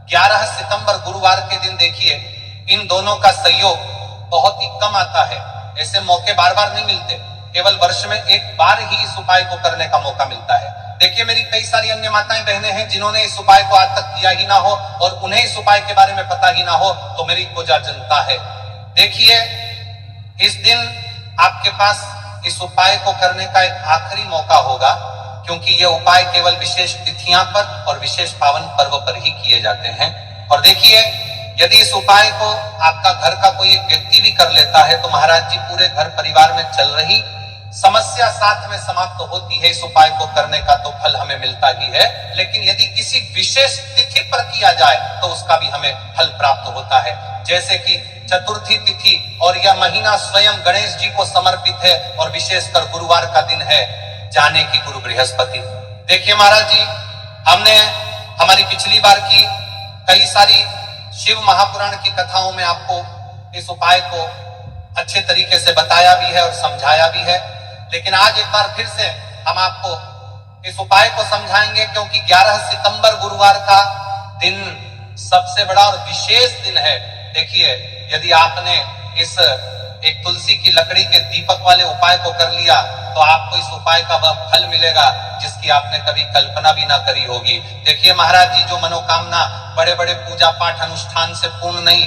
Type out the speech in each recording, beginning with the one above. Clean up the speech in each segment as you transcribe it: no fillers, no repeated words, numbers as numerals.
11 सितंबर गुरुवार के दिन देखिए, इन दोनों का सहयोग बहुत ही कम आता है। ऐसे मौके बार बार नहीं मिलते, केवल वर्ष में एक बार ही इस उपाय को करने का मौका मिलता है। देखिए, मेरी कई सारी अन्य माताएं बहनें हैं जिन्होंने इस उपाय को आज तक किया ही ना हो और उन्हें इस उपाय के बारे में पता ही ना हो, तो मेरी कोजा जनता है। देखिए, इस दिन आपके पास इस उपाय को करने का एक आखिरी मौका होगा, क्योंकि ये उपाय केवल विशेष तिथियां पर और विशेष पावन पर्व पर ही किए जाते हैं। और देखिए, यदि इस उपाय को आपका घर का कोई एक व्यक्ति भी कर लेता है तो महाराज जी पूरे घर परिवार में चल रही समस्या साथ में समाप्त होती है। इस उपाय को करने का तो फल हमें मिलता ही है, लेकिन यदि किसी विशेष तिथि पर किया जाए तो उसका भी हमें फल प्राप्त होता है। जैसे कि चतुर्थी तिथि, और यह महीना स्वयं गणेश जी को समर्पित है और विशेषकर गुरुवार का दिन है, जाने की गुरु बृहस्पति। देखिए महाराज जी, हमने हमारी पिछली बार की कई सारी शिव महापुराण की कथाओं में आपको इस उपाय को अच्छे तरीके से बताया भी है और समझाया भी है, लेकिन आज एक बार फिर से हम आपको इस उपाय को समझाएंगे, क्योंकि 11 सितंबर गुरुवार का दिन सबसे बड़ा और विशेष दिन है। देखिए, यदि आपने इस एक तुलसी की लकड़ी के दीपक वाले उपाय को कर लिया तो आपको इस उपाय का वह फल मिलेगा जिसकी आपने कभी कल्पना भी ना करी होगी। देखिए महाराज जी, जो मनोकामना बड़े बड़े पूजा पाठ अनुष्ठान से पूर्ण नहीं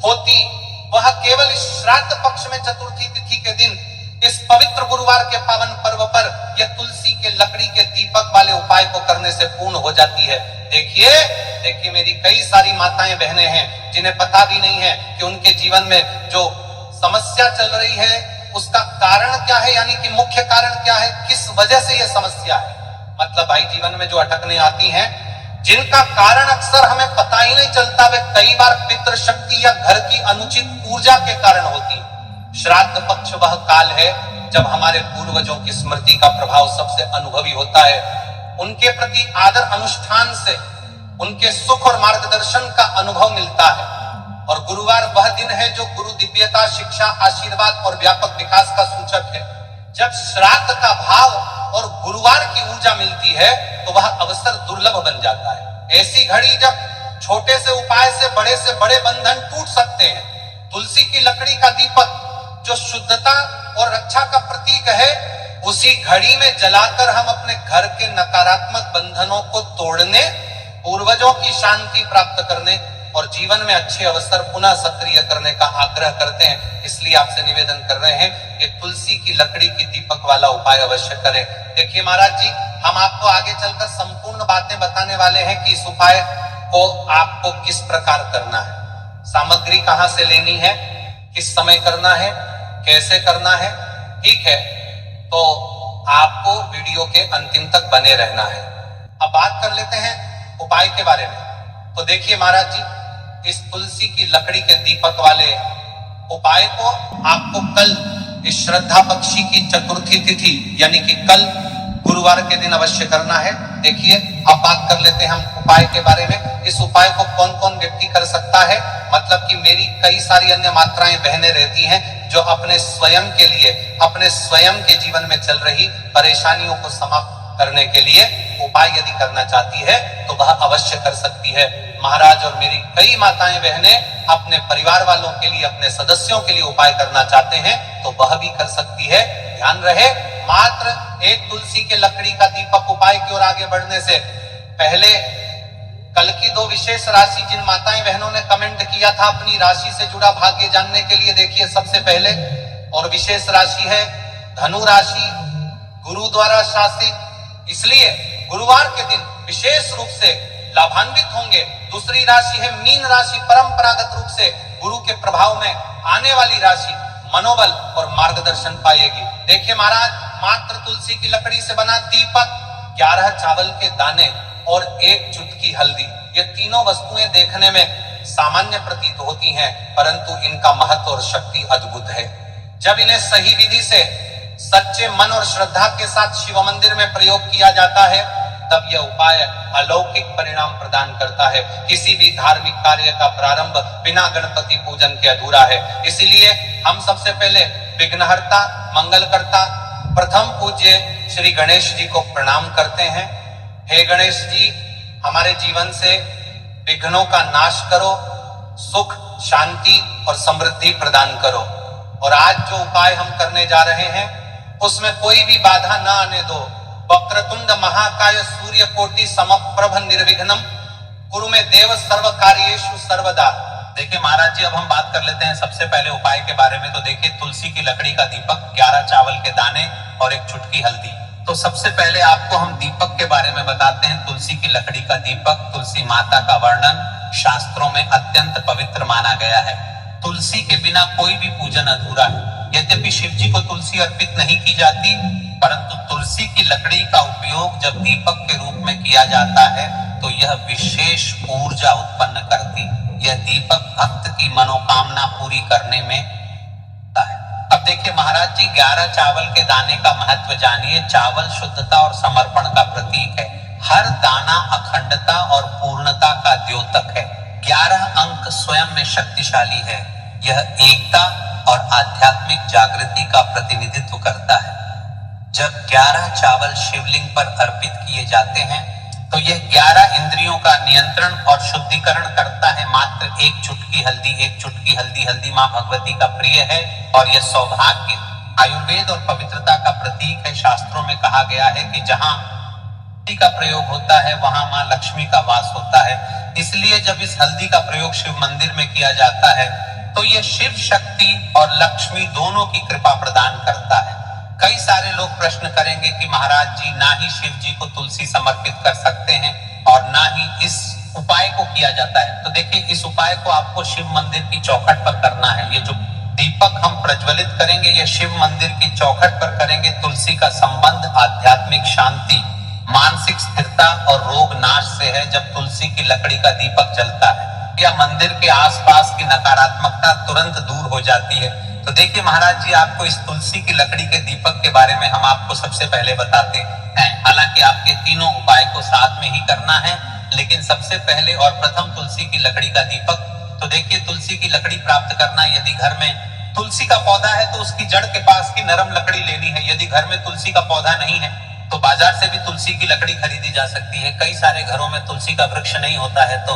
होती, वह केवल इस श्राद्ध पक्ष में चतुर्थी तिथि के दिन इस पवित्र गुरुवार के पावन पर्व पर यह तुलसी के लकड़ी के दीपक वाले उपाय को करने से पूर्ण हो जाती है। देखिए मेरी कई सारी माताएं बहनें हैं जिन्हें पता भी नहीं है कि उनके जीवन में जो समस्या चल रही है उसका कारण क्या है, यानी कि मुख्य कारण क्या है, किस वजह से यह समस्या है। मतलब भाई, जीवन में जो अटकने आती हैं, जिनका कारण अक्सर हमें पता ही नहीं चलता, वे कई बार पितृशक्ति या घर की अनुचित ऊर्जा के कारण होती। श्राद्ध पक्ष वह काल है जब हमारे पूर्वजों की स्मृति का प्रभाव सबसे अनुभवी होता है। उनके प्रति आदर अनुष्ठान से उनके सुख और मार्गदर्शन का अनुभव मिलता है। और गुरुवार वह दिन है जो गुरु दिव्यता, शिक्षा, आशीर्वाद और व्यापक विकास का सूचक है। जब श्राद्ध का भाव और गुरुवार की ऊर्जा मिलती है तो वह अवसर दुर्लभ बन जाता है। ऐसी घड़ी जब छोटे से उपाय से बड़े बंधन टूट सकते हैं। तुलसी की लकड़ी का दीपक जो शुद्धता और रक्षा का प्रतीक है, उसी घड़ी में जलाकर हम अपने घर के नकारात्मक बंधनों को तोड़ने, पूर्वजों की शांति प्राप्त करने और जीवन में अच्छे अवसर पुनः सक्रिय करने का आग्रह करते हैं। इसलिए आपसे निवेदन कर रहे हैं कि तुलसी की लकड़ी की दीपक वाला उपाय अवश्य करें। देखिए महाराज जी, हम आपको आगे चलकर संपूर्ण बातें बताने वाले हैं कि इस उपाय को आपको किस प्रकार करना है, सामग्री कहां से लेनी है, किस समय करना है, कैसे करना है। ठीक है, तो आपको वीडियो के अंतिम तक बने रहना है। अब बात कर लेते हैं उपाय के बारे में। तो देखिए महाराज जी, इस तुलसी की लकड़ी के दीपक वाले उपाय को आपको कल इस श्रद्धा पक्षी की चतुर्थी तिथि यानी कि कल गुरुवार के दिन अवश्य करना है। देखिए, अब बात कर लेते हैं हम उपाय के बारे में। इस उपाय को कौन कौन व्यक्ति कर सकता है, मतलब कि मेरी कई सारी अन्य मात्राएं बहनें रहती हैं जो अपने स्वयं के लिए, अपने स्वयं के जीवन में चल रही परेशानियों को समाप्त करने के लिए उपाय यदि करना चाहती है तो वह अवश्य कर सकती है। महाराज और मेरी कई माताएं बहनें अपने परिवार वालों के लिए, अपने सदस्यों के लिए उपाय करना चाहते हैं तो वह भी कर सकती है। ध्यान रहे, मात्र एक तुलसी के लकड़ी का दीपक उपाय की ओर आगे बढ़ने से पहले कल की 2 विशेष राशि जिन माताएं बहनों ने कमेंट किया था अपनी राशि से जुड़ा भाग्य जानने के लिए, देखिए सबसे पहले और विशेष राशि है धनु राशि, गुरु द्वारा शासित, इसलिए गुरुवार के दिन विशेष रूप से लाभान्वित होंगे। दूसरी राशि है मीन राशि, परंपरागत रूप से गुरु के प्रभाव में आने वाली राशि, मनोबल और मार्गदर्शन पाएगी। देखिए महाराज, मात्र तुलसी की लकड़ी से बना दीपक, 11 चावल के दाने और 1 चुटकी हल्दी, ये तीनों वस्तुएं देखने में सामान्य प्रतीत होती हैं, परंतु इनका महत्व और शक्ति अद्भुत है। जब इन्हें सही विधि से सच्चे मन और श्रद्धा के साथ शिव मंदिर में प्रयोग किया जाता है तब यह उपाय अलौकिक परिणाम प्रदान करता है। किसी भी धार्मिक कार्य का प्रारंभ बिना गणपति पूजन के अधूरा है। इसीलिए हम सबसे पहले विघ्नहर्ता, मंगलकर्ता, प्रथम पूज्य श्री गणेश जी को प्रणाम करते हैं। हे गणेश जी, हमारे जीवन से विघ्नों का नाश करो, सुख, शांति और समृद्धि प्रदान करो। और आज जो उपाय हम करने जा रहे हैं उसमें कोई भी बाधा न आने दो। वक्रतुंड महाकाय सूर्य कोटि समप्रभ निर्विघ्नम कुरु में देव सर्व कार्येषु सर्वदा। देखिए महाराज जी, अब हम बात कर लेते हैं सबसे पहले उपाय के बारे में। तो देखिए, तुलसी की लकड़ी का दीपक, 11 चावल के दाने और एक चुटकी हल्दी। तो सबसे पहले आपको हम दीपक के बारे में बताते हैं। तुलसी की लकड़ी का दीपक, तुलसी माता का वर्णन शास्त्रों में अत्यंत पवित्र माना गया है। तुलसी के बिना कोई भी पूजन अधूरा है। यद्यपि शिव जी को तुलसी अर्पित नहीं की जाती, परंतु तुलसी की लकड़ी का उपयोग जब दीपक के रूप में किया जाता है तो यह विशेष ऊर्जा उत्पन्न करती। यह दीपक भक्त की मनोकामना पूरी करने में होता है। अब देखिए महाराज जी, 11 चावल के दाने का महत्व जानिए। चावल शुद्धता और समर्पण का प्रतीक है। हर दाना अखंडता और पूर्णता का द्योतक है। 11 अंक स्वयं में शक्तिशाली है। यह एकता और आध्यात्मिक जागृति का प्रतिनिधित्व करता है। जब 11 चावल शिवलिंग पर अर्पित किए जाते हैं तो यह 11 इंद्रियों का नियंत्रण और शुद्धिकरण करता है। मात्र एक चुटकी हल्दी, हल्दी मां भगवती का प्रिय है और यह सौभाग्य, आयुर्वेद और पवित्रता का प्रतीक है। शास्त्रों में कहा गया है कि जहां हल्दी का प्रयोग होता है वहां मां लक्ष्मी का वास होता है। इसलिए जब इस हल्दी का प्रयोग शिव मंदिर में किया जाता है तो यह शिव शक्ति और लक्ष्मी दोनों की कृपा प्रदान करता है। कई सारे लोग प्रश्न करेंगे कि महाराज जी, ना ही शिव जी को तुलसी समर्पित कर सकते हैं और ना ही इस उपाय को किया जाता है। तो देखिए, इस उपाय को आपको शिव मंदिर की चौखट पर करना है। ये जो दीपक हम प्रज्वलित करेंगे यह शिव मंदिर की चौखट पर करेंगे। तुलसी का संबंध आध्यात्मिक शांति, मानसिक स्थिरता और रोग नाश से है। जब तुलसी की लकड़ी का दीपक जलता है या मंदिर के आसपास की नकारात्मकता तुरंत दूर हो जाती है। तो देखिए महाराज जी, आपको इस तुलसी की लकड़ी के दीपक के बारे में हम आपको सबसे पहले बताते हैं। हालांकि आपके तीनों उपाय को साथ में ही करना है, लेकिन सबसे पहले और प्रथम तुलसी की लकड़ी का दीपक। तो देखिए, तुलसी की लकड़ी प्राप्त करना, यदि घर में तुलसी का पौधा है तो उसकी जड़ के पास की नरम लकड़ी लेनी है। यदि घर में तुलसी का पौधा नहीं है तो बाजार से भी तुलसी की लकड़ी खरीदी जा सकती है। कई सारे घरों में तुलसी का वृक्ष नहीं होता है तो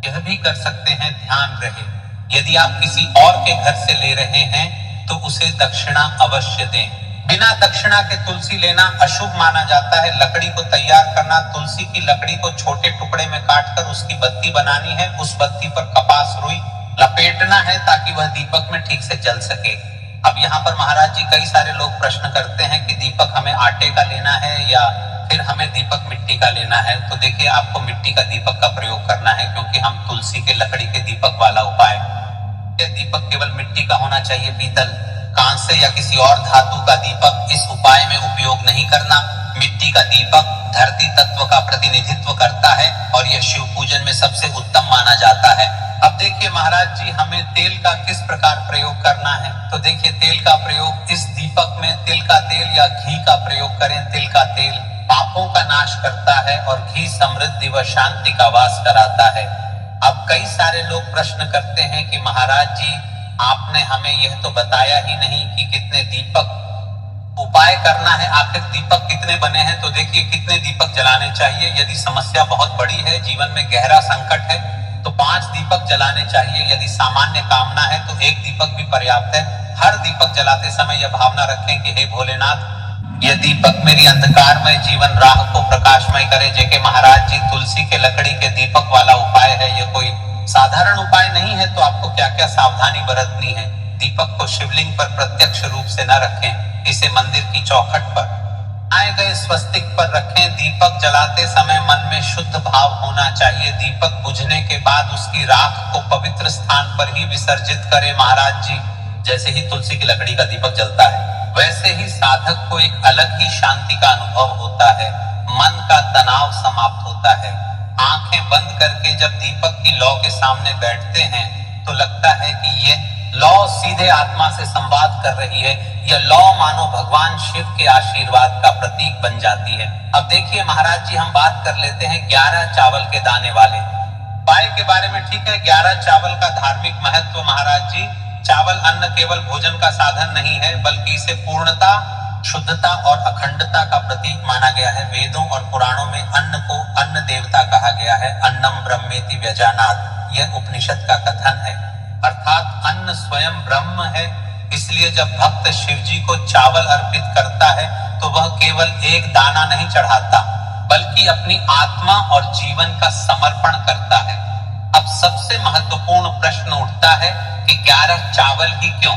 यह भी कर सकते हैं। ध्यान रहे, यदि आप किसी और के घर से ले रहे हैं तो उसे दक्षिणा अवश्य दें। बिना दक्षिणा के तुलसी लेना अशुभ माना जाता है। लकड़ी को तैयार करना, तुलसी की लकड़ी को छोटे टुकड़े में काटकर उसकी बत्ती बनानी है। उस बत्ती पर कपास रुई लपेटना है ताकि वह दीपक में ठीक से जल सके। अब यहाँ पर महाराज जी, कई सारे लोग प्रश्न करते हैं कि दीपक हमें आटे का लेना है या फिर हमें दीपक मिट्टी का लेना है। तो देखिए, आपको मिट्टी का दीपक का प्रयोग करना है, क्योंकि हम तुलसी के लकड़ी के दीपक वाला उपाय। दीपक केवल मिट्टी का होना चाहिए। पीतल, कांसे या किसी और धातु का दीपक इस उपाय में उपयोग नहीं करना। मिट्टी का दीपक धरती तत्व का प्रतिनिधित्व करता है और यह शिव पूजन में सबसे उत्तम माना जाता है। अब देखिए महाराज जी, हमें तेल का किस प्रकार प्रयोग करना है। तो देखिए, तेल का प्रयोग इस दीपक में तिल का तेल या घी का प्रयोग करें। तिल का तेल पापों का नाश करता है और घी समृद्धि व शांति का वास कराता है। अब कई सारे लोग प्रश्न करते हैं कि महाराज जी, आपने हमें यह तो बताया ही नहीं कि कितने दीपक उपाय करना है। आखिर दीपक कितने बने हैं। तो देखिए, कितने दीपक जलाने चाहिए। यदि समस्या बहुत बड़ी है, जीवन में गहरा संकट है, तो 5 दीपक जलाने चाहिए। यदि सामान्य कामना है तो 1 दीपक भी पर्याप्त है। हर दीपक जलाते समय यह भावना रखें कि हे भोलेनाथ, यह दीपक मेरी अंधकारमय जीवन राह को प्रकाशमय करे। जेके महाराज जी, तुलसी के लकड़ी के दीपक वाला उपाय है। यह कोई साधारण उपाय नहीं है। तो आपको क्या क्या सावधानी बरतनी है। दीपक को शिवलिंग पर प्रत्यक्ष रूप से न रखें, इसे मंदिर की चौखट पर आए गए स्वस्तिक पर रखें। दीपक जलाते समय मन में शुद्ध भाव होना चाहिए। दीपक बुझने के बाद उसकी राख को पवित्र स्थान पर ही विसर्जित करें। महाराज जी, जैसे ही तुलसी की लकड़ी का दीपक जलता है वैसे ही साधक को एक अलग ही शांति का अनुभव होता है। मन का तनाव समाप्त होता है। आंखें बंद करके जब दीपक की लौ के सामने बैठते हैं तो लगता है कि ये लौ सीधे आत्मा से संवाद कर रही है। यह लौ मानो भगवान शिव के आशीर्वाद का प्रतीक बन जाती है। अब देखिए महाराज जी, हम बात कर लेते हैं 11 चावल के दाने वाले उपाय के बारे में। ठीक है, 11 चावल का धार्मिक महत्व। महाराज जी, चावल अन्न केवल भोजन का साधन नहीं है, बल्कि इसे पूर्णता शुद्धता और अखंडता का प्रतीक माना गया है। वेदों और पुराणों में अन्न को अन्न देवता कहा गया है। अन्नम ब्रह्मेति व्यजानात्, यह उपनिषद का कथन है। अर्थात अन्न स्वयं ब्रह्म है। इसलिए जब भक्त शिव जी को चावल अर्पित करता है तो वह केवल एक दाना नहीं चढ़ाता, बल्कि अपनी आत्मा और जीवन का समर्पण करता है। अब सबसे महत्वपूर्ण प्रश्न उठता है कि 11 चावल ही क्यों?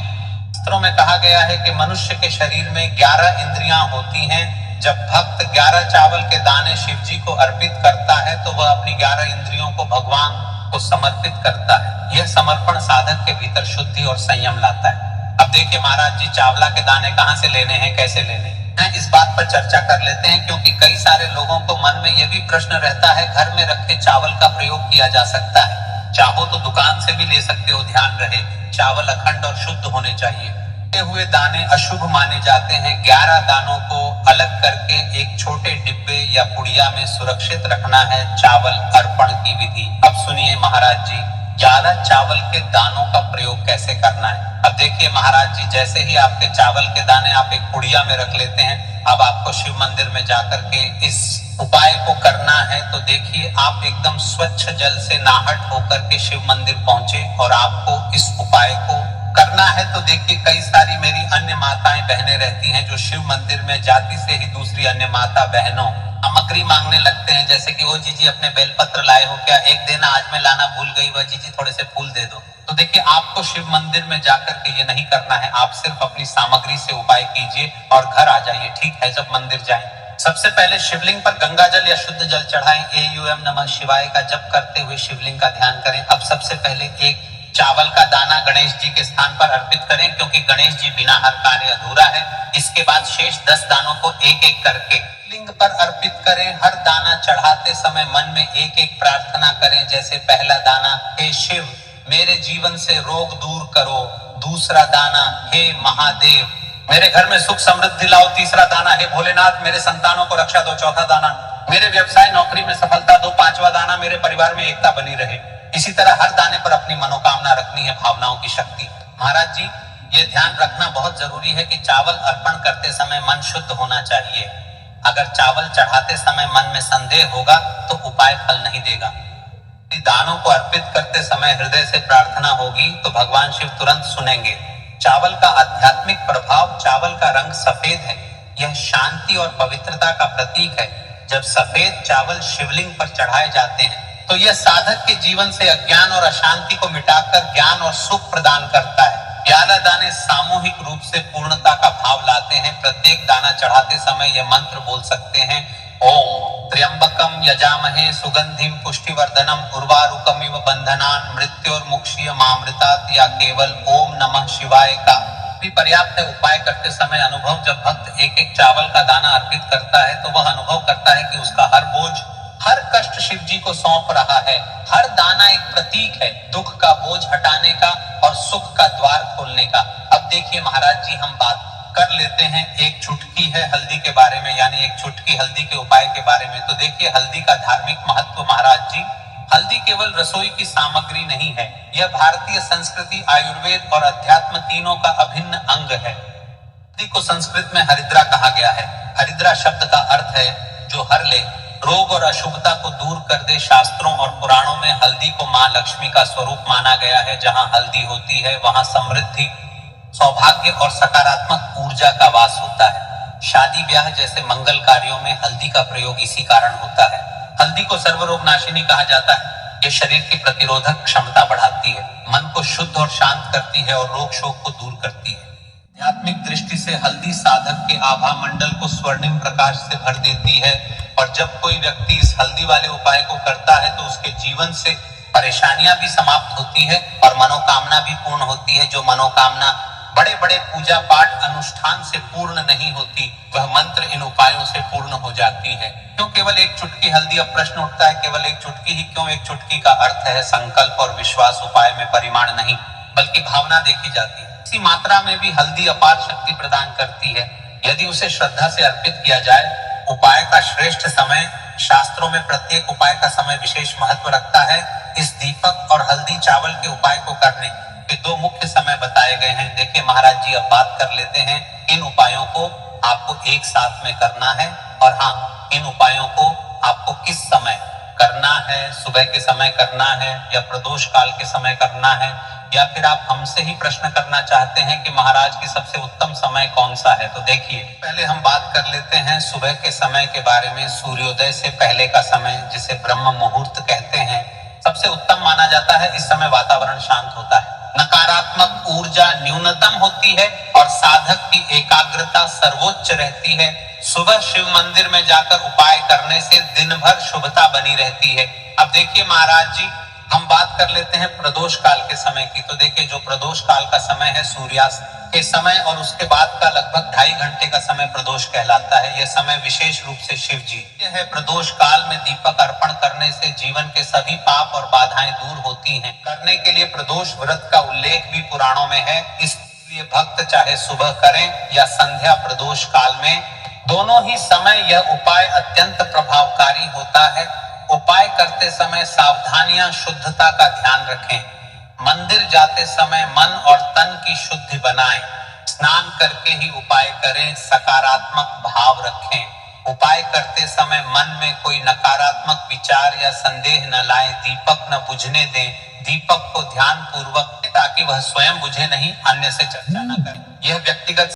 शास्त्रों में कहा गया है कि मनुष्य के शरीर में 11 इंद्रियां होती हैं। जब भक्त 11 चावल के दाने शिव जी को अर्पित करता है तो वह अपनी 11 इंद्रियों को भगवान को समर्पित करता है। यह समर्पण साधक के भीतर शुद्धि और संयम लाता है। अब देखिए महाराज जी, चावला के दाने कहाँ से लेने हैं, कैसे लेने हैं, इस बात पर चर्चा कर लेते हैं, क्योंकि कई सारे लोगों को मन में यह भी प्रश्न रहता है, घर में रखे चावल का प्रयोग किया जा सकता है, चाहो तो दुकान से भी ले सकते हो, ध्यान रहे चावल अखंड और शुद्ध होने चाहिए। कटे हुए दाने अशुभ माने जाते हैं। 11 दानों को अलग करके एक छोटे डिब्बे या पुड़िया में सुरक्षित रखना है चावल अर्पण की विधि। अब सुनिए महाराज जी, 11 चावल के दानों का प्रयोग कैसे करना है। अब देखिए महाराज जी, जैसे ही आपके चावल के दाने आप एक पुड़िया में रख लेते हैं, अब आपको शिव मंदिर में जाकर के इस उपाय को करना है, तो देखिए आप एकदम स्वच्छ जल से नाहट होकर के शिव मंदिर पहुंचे और आपको इस उपाय को करना है। तो देखिए कई सारी मेरी अन्य माताएं बहनें रहती हैं जो शिव मंदिर में जाती से ही दूसरी अन्य माता बहनों सामग्री मांगने लगते हैं, जैसे कि वो जीजी अपने बेलपत्र लाए हो क्या, एक देना, आज मैं लाना भूल गई, वह जीजी थोड़े से फूल दे दो। तो देखिए आपको शिव मंदिर में जाकर के ये नहीं करना है, आप सिर्फ अपनी सामग्री से उपाय कीजिए और घर आ जाइए, ठीक है। जब मंदिर जाएं, सबसे पहले शिवलिंग पर गंगा जल या शुद्ध जल चढ़ाएं। AUM नमः शिवाय का जप करते हुए शिवलिंग का ध्यान करें। अब सबसे पहले एक चावल का दाना गणेश जी के स्थान पर अर्पित करें, क्योंकि गणेश जी बिना हर कार्य अधूरा है। इसके बाद शेष 10 दानों को एक एक करके लिंग पर अर्पित करें। हर दाना चढ़ाते समय मन में एक एक प्रार्थना करें, जैसे पहला दाना, हे शिव मेरे जीवन से रोग दूर करो। दूसरा दाना, हे महादेव मेरे घर में सुख समृद्धि लाओ। तीसरा दाना, हे भोलेनाथ मेरे संतानों को रक्षा दो। चौथा दाना, मेरे व्यवसाय नौकरी में सफलता दो। पांचवा दाना, मेरे परिवार में एकता बनी रहे। इसी तरह हर दाने पर अपनी मनोकामना रखनी है, भावनाओं की शक्ति। महाराज जी, ये ध्यान रखना बहुत जरूरी है कि चावल अर्पण करते समय मन शुद्ध होना चाहिए। अगर चावल चढ़ाते समय मन में संदेह होगा तो उपाय फल नहीं देगा। दानों को अर्पित करते समय हृदय से प्रार्थना होगी तो भगवान शिव तुरंत सुनेंगे। चावल का आध्यात्मिक प्रभाव, चावल का रंग सफेद है, यह शांति और पवित्रता का प्रतीक है। जब सफेद चावल शिवलिंग पर चढ़ाए जाते हैं तो यह साधक के जीवन से अज्ञान और अशांति को मिटाकर ज्ञान और सुख प्रदान करता है। 11 दाने सामूहिक रूप से पूर्णता का भाव लाते हैं। प्रत्येक दाना चढ़ाते समय यह मंत्र बोल सकते हैं, ओम त्र्यंबकम यजामहे सुगंधिम पुष्टिवर्धनम उर्वारुकमिव बंधनान मृत्योर्मुक्षीयमामृतात्, या केवल ओम नमः शिवाय का भी पर्याप्त है। उपाय करते समय अनुभव, जब भक्त एक एक चावल का दाना अर्पित करता है तो वह अनुभव करता है कि उसका हर बोझ, हर कष्ट शिव जी को सौंप रहा है। हर दाना एक प्रतीक है दुख का बोझ हटाने का और सुख का द्वार खोलने का। अब देखिए महाराज जी, हम बात कर लेते हैं एक चुटकी है हल्दी के बारे में, यानी एक चुटकी हल्दी के उपाय के बारे में। तो देखिए हल्दी का धार्मिक महत्व महाराज जी, हल्दी केवल रसोई की सामग्री नहीं है, यह भारतीय संस्कृति, आयुर्वेद और अध्यात्म तीनों का अभिन्न अंग है। हल्दी को संस्कृत में हरिद्रा कहा गया है। हरिद्रा शब्द का अर्थ है जो हर ले, रोग और अशुभता को दूर कर दे। शास्त्रों और पुराणों में हल्दी को मां लक्ष्मी का स्वरूप माना गया है। जहां हल्दी होती है वहां समृद्धि, सौभाग्य और सकारात्मक ऊर्जा का वास होता है। शादी ब्याह जैसे मंगल कार्यों में हल्दी का प्रयोग इसी कारण होता है। हल्दी को सर्वरोग नाशिनी कहा जाता है। यह शरीर की प्रतिरोधक क्षमता बढ़ाती है, मन को शुद्ध और शांत करती है और रोग शोक को दूर करती है। आध्यात्मिक दृष्टि से हल्दी साधक के आभा मंडल को स्वर्णिम प्रकाश से भर देती है। और जब कोई व्यक्ति इस हल्दी वाले उपाय को करता है तो उसके जीवन से परेशानियां भी समाप्त होती है और मनोकामना भी पूर्ण होती है। जो मनोकामना बड़े बड़े पूजा पाठ अनुष्ठान से पूर्ण नहीं होती, वह मंत्र इन उपायों से पूर्ण हो जाती है। क्यों केवल एक चुटकी हल्दी? अब प्रश्न उठता है, केवल एक चुटकी ही क्यों? एक चुटकी का अर्थ है संकल्प और विश्वास। उपाय में परिमाण नहीं बल्कि भावना देखी जाती है। इसी मात्रा में भी हल्दी अपार शक्ति प्रदान करती है यदि उसे श्रद्धा से अर्पित किया जाए। उपाय का श्रेष्ठ समय, शास्त्रों में प्रत्येक उपाय का समय विशेष महत्व रखता है। इस दीपक और हल्दी चावल के उपाय को करने के दो मुख्य समय बताए गए हैं। देखिए महाराज जी अब बात कर लेते हैं, इन उपायों को आपको एक साथ में करना है, और हाँ, इन उपायों को आपको किस समय करना है, सुबह के समय करना है या प्रदोष काल के समय करना है, या फिर आप हमसे ही प्रश्न करना चाहते हैं कि महाराज की सबसे उत्तम समय कौन सा है। तो देखिए पहले हम बात कर लेते हैं सुबह के समय के बारे में। सूर्योदय से पहले का समय जिसे ब्रह्म मुहूर्त कहते हैं, सबसे उत्तम माना जाता है। इस समय वातावरण शांत होता है, नकारात्मक ऊर्जा न्यूनतम होती है और साधक की एकाग्रता सर्वोच्च रहती है। सुबह शिव मंदिर में जाकर उपाय करने से दिन भर शुभता बनी रहती है। अब देखिए महाराज जी, हम बात कर लेते हैं प्रदोष काल के समय की। तो देखिए जो प्रदोष काल का समय है, सूर्यास्त के समय और उसके बाद का लगभग 2.5 घंटे का समय प्रदोष कहलाता है। यह समय विशेष रूप से शिव जी यह है। प्रदोष काल में दीपक अर्पण करने से जीवन के सभी पाप और बाधाएं दूर होती हैं। करने के लिए प्रदोष व्रत का उल्लेख भी पुराणों में है, इसलिए भक्त चाहे सुबह करें या संध्या प्रदोष काल में, दोनों ही समय यह उपाय अत्यंत प्रभावकारी होता है। उपाय करते समय सावधानियां, शुद्धता का ध्यान रखें। मंदिर जाते समय मन और तन की शुद्धि बनाएं। स्नान करके ही उपाय करें। सकारात्मक भाव रखें। उपाय करते समय मन में कोई नकारात्मक विचार या संदेह न लाएं। दीपक न बुझने दें। दीपक को ध्यान पूर्वक, ताकि वह स्वयं बुझे नहीं, अन्य से चर्चा न करें। यह व्यक्तिगत